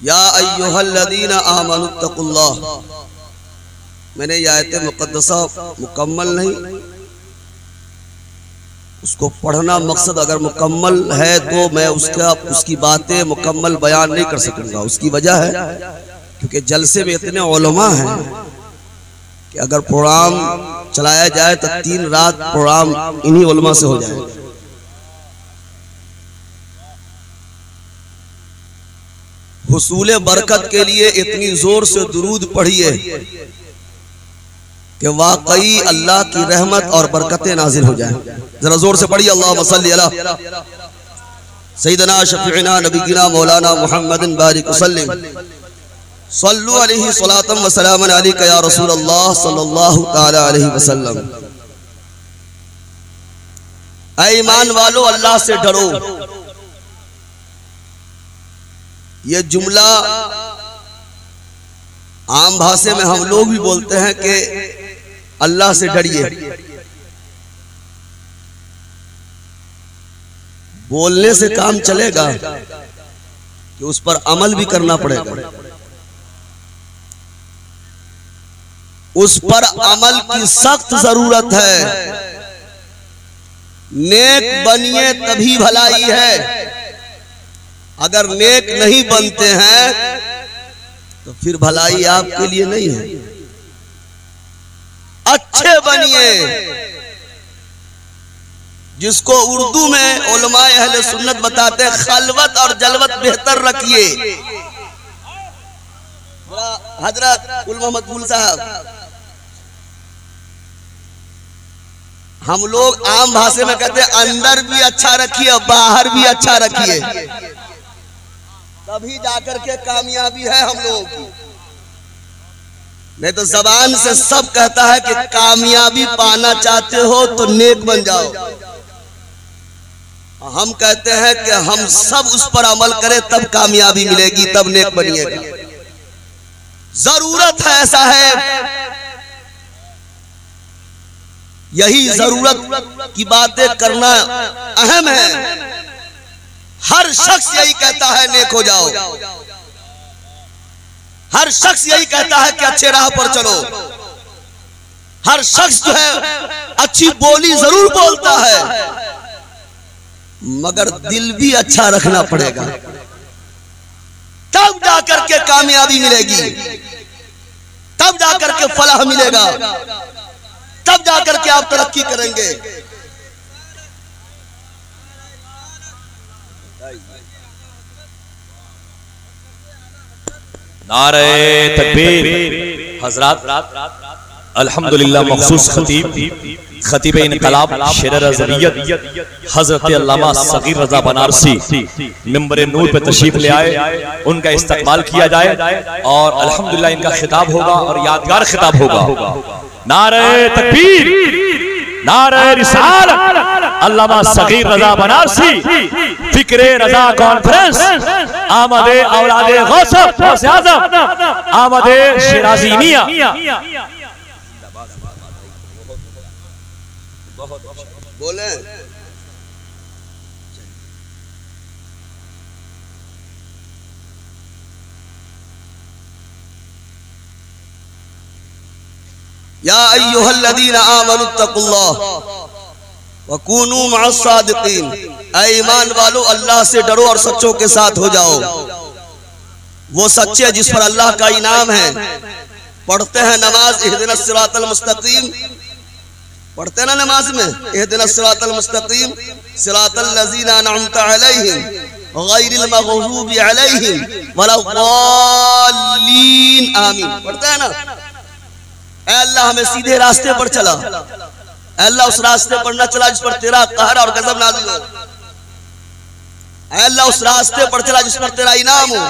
या अय्युहल्लज़ीना आमनुत्तकुल्लाह। मैंने ये आयत मुक़द्दसा मुकम्मल नहीं, उसको पढ़ना मकसद अगर मुकम्मल है तो मैं उसकी बातें मुकम्मल बयान नहीं कर सकूंगा। उसकी वजह है क्योंकि जलसे में इतने उलमा हैं कि अगर प्रोग्राम चलाया जाए तो 3 रात प्रोग्राम इन्हीं उलमा से हो जाए। हुसूल बरकत के लिए इतनी जोर से दुरूद पढ़िए कि वाकई अल्लाह की रहमत और बरकतें नाजिल हो जाएं। जरा जोर से पढ़िए अल्लाहुम्मा सल्ली अला सय्यिदना शफीना नबीना मौलाना मुहम्मदिन बारिक वसल्लिम सल्लु अलैहि सलातम व सलामन अलैका या रसूल अल्लाह सल्लल्लाहु तआला अलैहि वसल्लम। ऐ ईमान वालो अल्लाह से डरो। ये जुमला आम भाषा में हम लोग भी बोलते हैं कि अल्लाह से डरिए। बोलने से काम चलेगा कि उस पर अमल भी करना पड़ेगा। उस पर अमल की सख्त जरूरत है। नेक बनिए तभी भलाई है। अगर नेक नहीं बनते हैं तो फिर भलाई आपके लिए नहीं है। अच्छे बनिए, जिसको उर्दू में उलमाए अहले सुन्नत बताते हैं खलवत और जलवत बेहतर रखिए। हजरत कुल मोहम्मद फूल साहब, हम लोग आम भाषा में कहते हैं अंदर भी अच्छा रखिए बाहर भी अच्छा रखिए, तभी जाकर के कामयाबी है हम लोगों की। नहीं तो जबान से सब कहता है कि कामयाबी पाना चाहते हो तो नेक बन जाओ। हम कहते हैं कि हम सब उस पर अमल करें तब कामयाबी मिलेगी, तब नेक बनिएगा। जरूरत है, ऐसा है। यही जरूरत की बातें करना अहम है। हर शख्स यही कहता है नेक हो जाओ। हर शख्स यही कहता है कि अच्छे राह पर चलो। हर शख्स जो है अच्छी बोली जरूर बोलता है, मगर दिल भी अच्छा रखना पड़ेगा, तब जाकर के कामयाबी मिलेगी, तब जाकर के फलाह मिलेगा, तब जाकर के आप तरक्की करेंगे। नारे तकबीर। हजरात अल्हम्दुलिल्लाह मखसूस खतीब इनकलाब शेर रज़वियत हजरत अल्लामा सगीर रजा बनारसी मिंबर नूर पे तशरीफ ले आए। उनका इस्तकबाल किया जाए और अल्हम्दुलिल्लाह इनका खिताब होगा और यादगार खिताब होगा। नारे तकबीर, नारे रिसालत। अल्लामा सगीर रजा बनारसी फिक्रे रजा कॉन्फ्रेंस आमदे औलादे गौसफ गौसे आज़म आमदे शिराज़ी मियां। बोले या अय्युहल्लज़ीना आमनुत्तकुल्लाह वकूनू मअस्सादिकीन। ऐ ईमान वालो अल्लाह से डरो और सच्चों के साथ हो जाओ। वो सच्चे जिस पर अल्लाह का इनाम है। पढ़ते हैं नमाज इहदिनस सिरातल मुस्तकीम, पढ़ते हैं ना नमाज में इहदिनस सिरातल मुस्तकीम सिरातल लज़ीना अनअमता अलैहिम गैरिल मग़ज़ूबि अलैहिम वलद्दाल्लीन आमीन। पढ़ते हैं ना। ऐ अल्लाह हमें सीधे रास्ते पर चला, ऐ अल्लाह उस रास्ते पर न चला जिस पर तेरा कहर और गजब नाज़िल हो। ऐ अल्लाह उस रास्ते पर चला जिस पर तेरा इनाम हो।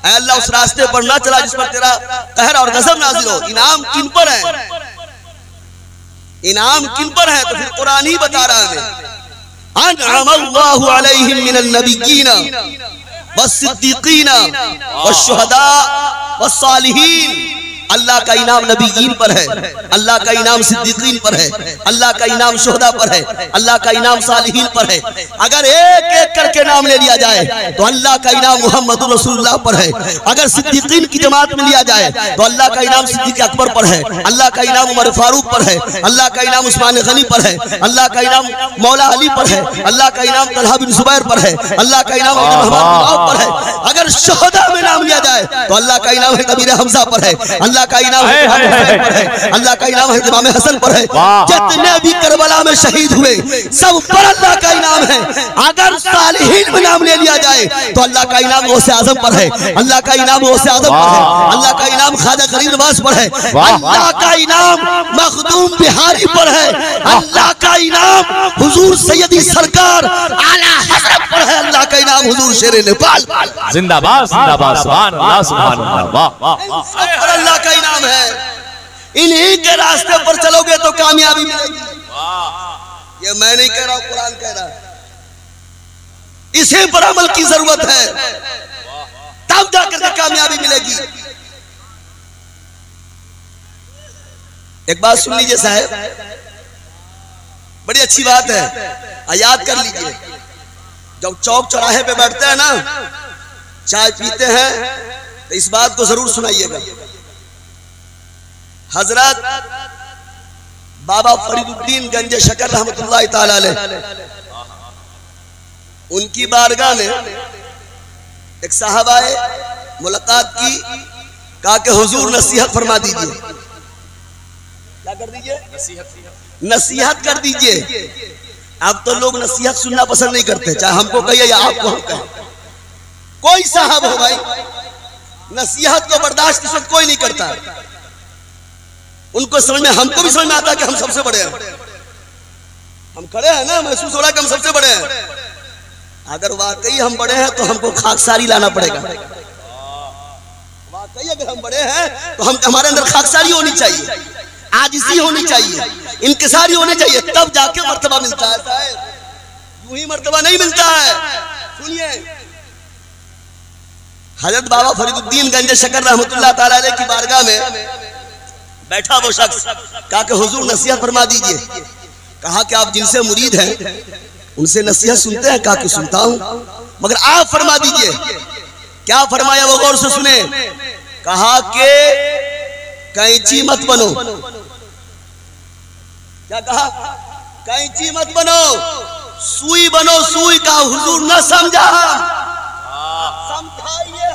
ऐ अल्लाह उस रास्ते पर न चला जिस पर तेरा कहर और गजब नाज़िल हो। इनाम किन पर है? इनाम किन पर है? तो फिर कुरान ही बता रहा है। अनअमल्लाहु अलैहिम मिनन नबिय्यीना वस्सिद्दीकीना वश्शुहदा वस्सालिहीन। अल्लाह का इनाम नबीयीन पर है, अल्लाह का इनाम सिद्दीकीन पर है, अल्लाह का इनाम शुहदा पर है, अल्लाह का इनाम सालिहीन पर है। अगर एक एक करके नाम ले लिया जाए तो अल्लाह का इनाम मुहम्मद रसूलुल्लाह पर है। अगर सिद्दीकीन की जमात में लिया जाए तो अल्लाह का इनाम सिद्दीक अकबर पर है, अल्लाह का इनाम उमर फारूक पर है, अल्लाह का इनाम उस्मान गनी पर है, अल्लाह का इनाम मौला अली पर है, अल्लाह का इनाम तलहा बिन जुबैर पर है, अल्लाह का इनाम अब्दुल रहमान बिन औफ पर है। अगर शुहदा में नाम लिया जाए तो अल्लाह का इनाम है कबीर हमजा पर है, अल्लाह का इनाम है हुसैन पर है, अल्लाह का इनाम है इमाम हसन पर है। जितने भी करबला में शहीद हुए सब पर अल्लाह का इनाम है। अगर सालिहीन में नाम ले लिया जाए तो अल्लाह का इनाम गौसे आजम पर है, अल्लाह का इनाम गौसे आजम पर है, अल्लाह का इनाम ख्वाजा गरीब नवाज पर है, अल्लाह का इनाम मखदूम बिहारी पर है, अल्लाह का इनाम हुजूर सैयदी सरकार आला हज़रत पर है, अल्लाह का इनाम हुजूर शेर नेपाल जिंदाबाद जिंदाबाद सुभान अल्लाह सुभान अल्लाह वाह सब पर अल्लाह का इनाम है। इन्हीं के रास्ते पर चलोगे तो कामयाबी मिलेगी। ये मैं नहीं कह रहा हूं, कुरान कह रहा है। इसी पर अमल की जरूरत है, तब जाकर के कामयाबी मिलेगी। एक बात सुन लीजिए साहब, बड़ी अच्छी बात है, याद कर लीजिए। जब चौक चौराहे पे बैठते हैं ना, चाय पीते हैं, तो इस बात को जरूर सुनाइएगा। हजरत बाबा फरीदुद्दीन गंज शकर रहमतुल्लाह ताला अलैह, उनकी बारगाह में एक साहब आए, मुलाकात की, कहा कि हुजूर नसीहत फरमा दीजिए। क्या कर दीजिए? नसीहत कर दीजिए। अब तो लोग नसीहत सुनना पसंद नहीं करते, चाहे हमको कहिए या आपको हम कहें। कोई साहब हो भाई, नसीहत को बर्दाश्त इस वक्त कोई नहीं करता। उनको समझ में, हमको भी समझ में आता है कि हम सबसे बड़े हैं, हम खड़े हैं ना, महसूस हो रहा है कि हम सबसे बड़े हैं। अगर वाकई हम बड़े हैं तो हमको खाकसारी लाना पड़ेगा। वाकई अगर हम बड़े हैं तो हम हमारे अंदर खाकसारी होनी चाहिए, आजिज़ी होनी चाहिए, इंकिसारी होनी चाहिए, तब जाके मर्तबा मिलता है साहब। यूं ही मर्तबा नहीं मिलता है। सुनिए, हजरत बाबा फरीदुद्दीन गंज शकर रहमतुल्लाह ताला अलैह की बारगाह में बैठा वो शख्स, कहा कि हुजूर नसीहत फरमा दीजिए। कहा कि आप जिनसे मुरीद हैं उनसे नसीहत सुनते हैं? कहा कि सुनता हूं, मगर आप फरमा दीजिए। क्या फरमाया वो गौर से सुने। कहा कि कैंची मत बनो। क्या कहा? कैंची मत बनो, सुई बनो। सुई का हुजूर न समझा, समझाइए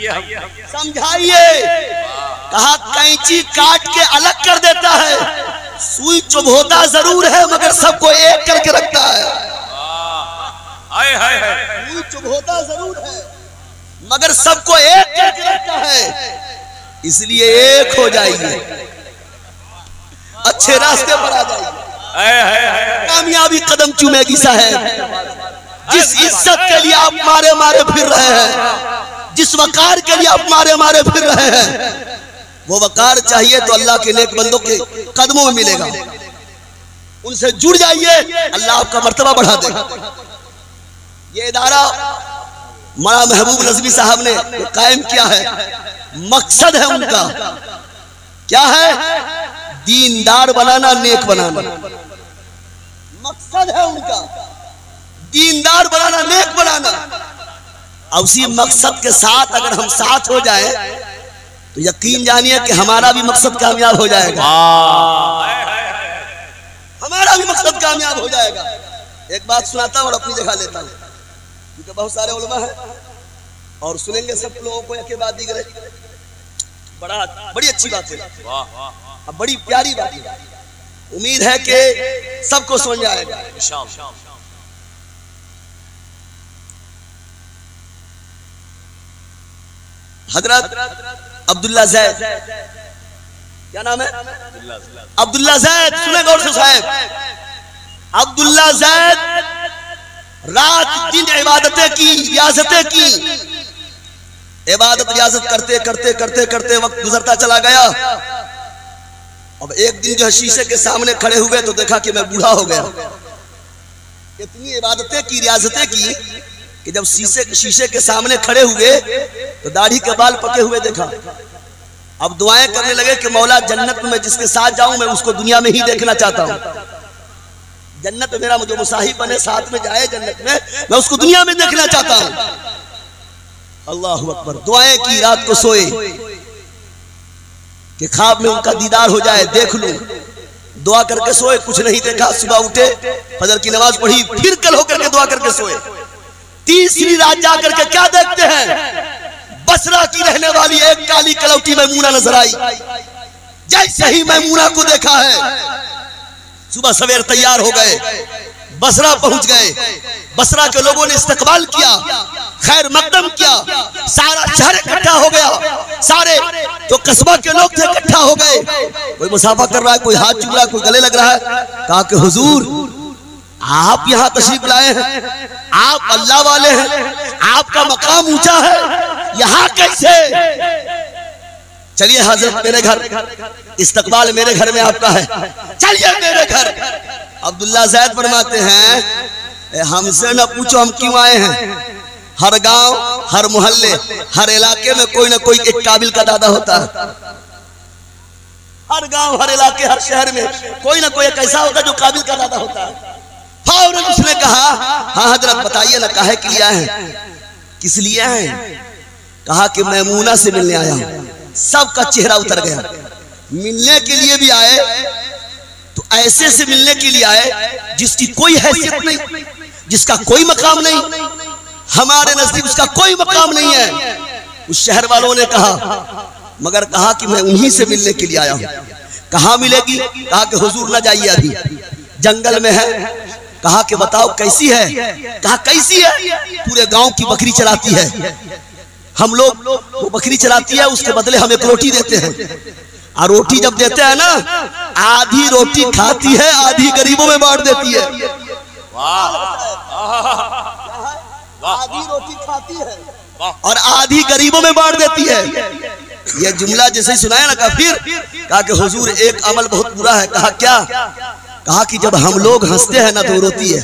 हमको, समझाइए। कहा कैंची काट के अलग कर देता है, सुई चुभोता जरूर है मगर सबको एक करके रखता है। सुई चुभोता जरूर है मगर सबको एक करके रखता है। इसलिए एक हो जाइए, अच्छे रास्ते पर आ जाइए, कामयाबी कदम चूमेगी साहब। जिस इज्जत के लिए आप मारे मारे फिर रहे हैं, जिस वकार के लिए आप मारे मारे फिर रहे हैं, वो वकार चाहिए तो अल्लाह के नेक बंदों के कदमों में मिलेगा। उनसे जुड़ जाइए, अल्लाह आपका मर्तबा बढ़ा देगा। ये इदारा मौला महबूब नज़वी साहब ने कायम किया है, मकसद है उनका क्या है? दीनदार बनाना, नेक बनाना। मकसद है उनका दीनदार बनाना, नेक बनाना। और उसी मकसद के साथ अगर हम साथ हो जाए तो यकीन जानिए कि हमारा भी मकसद कामयाब हो जाएगा, हमारा भी मकसद कामयाब हो जाएगा। एक बात सुनाता हूं और अपनी जगह लेता हूं, क्योंकि बहुत सारे उलमा हैं और सुनेंगे सब लोगों को एक बात दिख रही। बड़ी अच्छी बात है, अब बड़ी प्यारी बात है। उम्मीद है कि सबको समझ में आएगा इंशाअल्लाह। हजरत अब्दुल्ला जैद, क्या नाम है? अब्दुल्ला जैद। सुने गौर से साहब, अब्दुल्ला जैद रात दिन इबादतें की, रियाजतें की। इबादत रियाजत करते करते करते करते वक्त गुजरता चला गया। अब एक दिन जो है शीशे के सामने खड़े हुए तो देखा कि मैं बूढ़ा हो गया। इतनी इबादतें की, रियाजतें की कि जब शीशे के सामने खड़े हुए तो दाढ़ी के बाल पके हुए देखा। अब दुआएं करने लगे कि मौला जन्नत में मैं जिसके साथ जाऊं मैं उसको दुनिया में ही देखना चाहता हूं। जन्नत में मेरा मुझे मुसाहिब बने, साथ में जाए जन्नत में, मैं उसको दुनिया में देखना चाहता हूं। अल्लाहु अकबर। दुआएं की, रात को सोए कि ख्वाब में उनका दीदार हो जाए, देख लूं। दुआ करके सोए, कुछ नहीं देखा। सुबह उठे, फजर की नमाज पढ़ी, फिर कल होकर के दुआ करके सोए। तीसरी रात जाकर के क्या देखते हैं, बसरा की रहने वाली एक काली कलौटी मैमूना नजर आई। जैसे ही मैमूना को देखा है, सुबह सवेर तैयार हो गए, बसरा पहुंच गए। बसरा के लोगों ने इस्तकबाल किया, खैर मकदम किया। सारा शहर इकट्ठा हो गया, सारे जो कस्बा के लोग थे इकट्ठा हो गए। कोई मुसाफा कर रहा है, कोई हाथ चूम रहा है, कोई गले लग रहा है। कहा कि हुजूर आप यहाँ तशरीफ लाए हैं, आप अल्लाह वाले हैं, आपका मकाम ऊंचा है, यहाँ कैसे? चलिए हजरत मेरे घर, इस्तकबाल मेरे घर में आपका है, चलिए मेरे घर। अब्दुल्ला ज़ैद फरमाते हैं हमसे न पूछो हम क्यों आए हैं। हर गांव, हर मोहल्ले, हर इलाके में कोई ना कोई एक काबिल का दादा होता है। हर गांव, हर इलाके, हर शहर में कोई ना कोई एक ऐसा होता है जो काबिल का दादा होता है। फौरन उसने कहा हाँ हजरत बताइए ना, काहे के लिए आए हैं, किस लिए आए हैं? कहा कि मैमूना से मिलने आया हूं। सबका चेहरा उतर गया। मिलने के लिए भी आए तो ऐसे से मिलने के लिए आए जिसकी कोई हैसियत नहीं, जिसका कोई मकाम नहीं, हमारे नजदीक उसका कोई मकाम नहीं है। उस शहर वालों ने कहा, मगर कहा कि मैं उन्हीं से मिलने के लिए आया हूं। कहाँ मिलेगी? कहा कि हुजूर ना जाइए, अभी जंगल में है। कहा कि बताओ कैसी है? कहा कैसी है? पूरे गांव की बकरी चलाती है, हम लोग वो बकरी चलाती है, उसके बदले हम एक रोटी देते हैं। और रोटी जब देते हैं ना, आधी रोटी खाती है, आधी गरीबों में बांट देती है। आधी रोटी खाती है और आधी गरीबों में बांट देती है। यह जुमला जैसे ही सुनाया ना, कहा फिर कहा कि हुजूर एक अमल बहुत बुरा है। कहा क्या? कहा कि जब हम लोग हंसते हैं ना तो रोती है।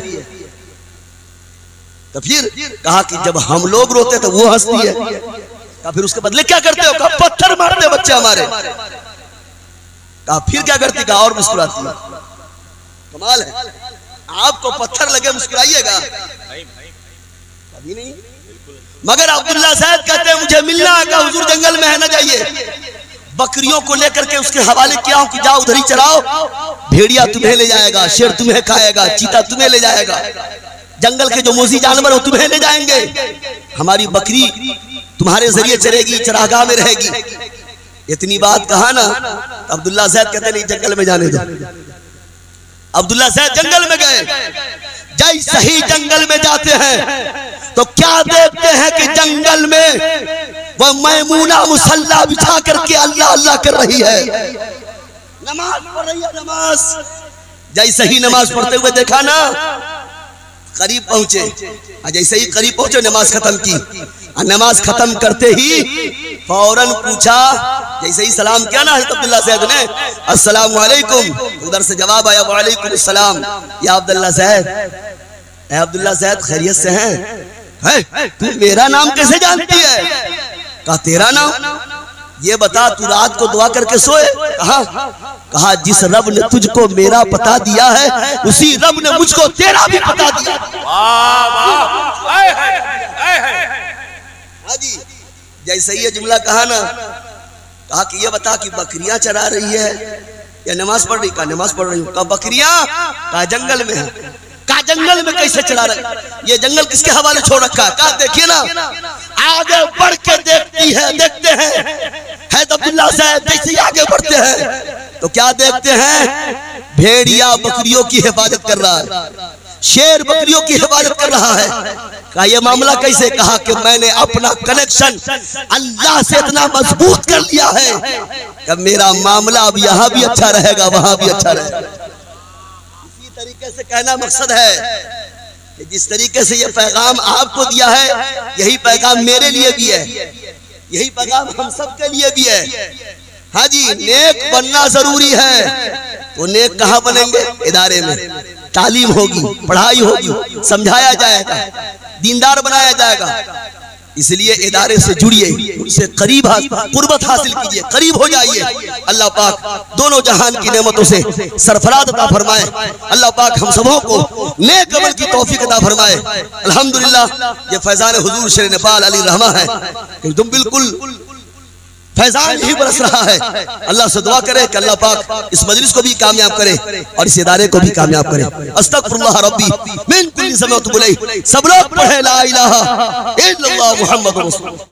तो फिर कहा कि जब हम लोग रोते तो वो हंसती है। कहा फिर उसके बदले क्या करते हो? कहा पत्थर मारते बच्चे हमारे। कहा फिर क्या करती? कहा और मुस्कुराती है। कमाल है, आपको पत्थर लगे मुस्कुराइएगा कभी नहीं। मगर अब्दुल्ला ज़ैद कहते हैं मुझे मिलना है। कहा हुजूर जंगल में है ना जाइए। बकरियों को लेकर के उसके हवाले किया हूं कि जाओ उधर ही चराओ, भेड़िया तुम्हें ले जाएगा, शेर तुम्हें खाएगा, चीता तुम्हें ले जाएगा, जंगल के जो मोजी जानवर हो तुम्हें ले जाएंगे, हमारी बकरी तुम्हारे जरिए चरेगी, चरागाह में रहेगी। इतनी बात कहा ना, अब्दुल्ला ज़ैद कहते नहीं जंगल में जाने दो। अब्दुल्ला ज़ैद जंगल में गए। जैसे ही जंगल में जाते हैं तो क्या देखते हैं कि जंगल में वह मैमूना मुसल्ला बिछा करके अल्लाह अल्लाह कर रही है, नमाज पढ़ रही है। नमाज जैसे ही नमाज पढ़ते हुए देखा ना, करीब पहुंचे। जैसे ही करीब पहुंचे नमाज खत्म की। नमाज खत्म करते ही फौरन पूछा, जैसे ही सलाम किया ना हज़रत अब्दुल्ला ज़ैद ने, अस्सलाम वालेकुम, उधर से जवाब आया वालेकुम अस्सलाम। या अब्दुल्ला ज़ैद, ए अब्दुल्ला ज़ैद खैरियत से हैं? तू मेरा नाम कैसे जानती है? कहा तेरा नाम? ये बता तू रात को दुआ करके सोए? कहा जिस रब ने तुझको मेरा पता दिया है उसी रब ने मुझको तेरा भी पता दिया। जी जैसे ही ये जुमला कहा ना, कहा कि ये बता कि बकरियां चरा रही है या नमाज पढ़ रही? कहा नमाज पढ़ रही हूँ। कहा बकरियां? कहा जंगल में है। कहा जंगल में कैसे चला रही? ये जंगल किसके हवाले छोड़ रखा है? कहा देखिए ना, आगे बढ़ के देखती है, देखते हैं अब्दुल्ला ज़ैद जैसे आगे बढ़ते हैं तो क्या देखते हैं? भेड़िया बकरियों की हिफाजत कर रहा है, शेर बकरियों की हिफाजत कर रहा है। कहा यह मामला कैसे? कहा कि मैंने अपना कनेक्शन अल्लाह से इतना मजबूत कर लिया है कि मेरा मामला अब यहाँ भी अच्छा रहेगा, वहां भी अच्छा रहेगा। इसी तरीके से कहना मकसद है कि जिस तरीके से ये पैगाम आपको दिया है, यही पैगाम मेरे लिए भी है, यही पैगाम हम सब के लिए भी है। हाँ जी, नेक बनना जरूरी है। तो नेक कहाँ बनेंगे? इदारे में तालीम होगी, पढ़ाई होगी, समझाया जाएगा, दीनदार बनाया जाएगा। इसलिए इदारे से जुड़िए, उनसे करीब कुर्बत हासिल कीजिए, करीब हो जाइए। अल्लाह पाक दोनों जहान की नेमतों से सरफराज अता फरमाए। अल्लाह पाक हम सबों को नेक अमल की तौफीक अता फरमाए। अल्हम्दुलिल्लाह ये फैजान हुजूर शेर नेपाल अली रहमा है, एकदम बिल्कुल फैजान ही बरस रहा है। अल्लाह से दुआ करे कि अल्लाह पाक इस मजलिस को भी कामयाब करे और इस इदारे को भी कामयाब करे। अस्तगफिरुल्लाह रब्बी मिन कुल्ली ज़म्बिन व अतूबु इलैह। सब लोग पढ़े ला इलाहा इल्लल्लाह मुहम्मदुर रसूलुल्लाह।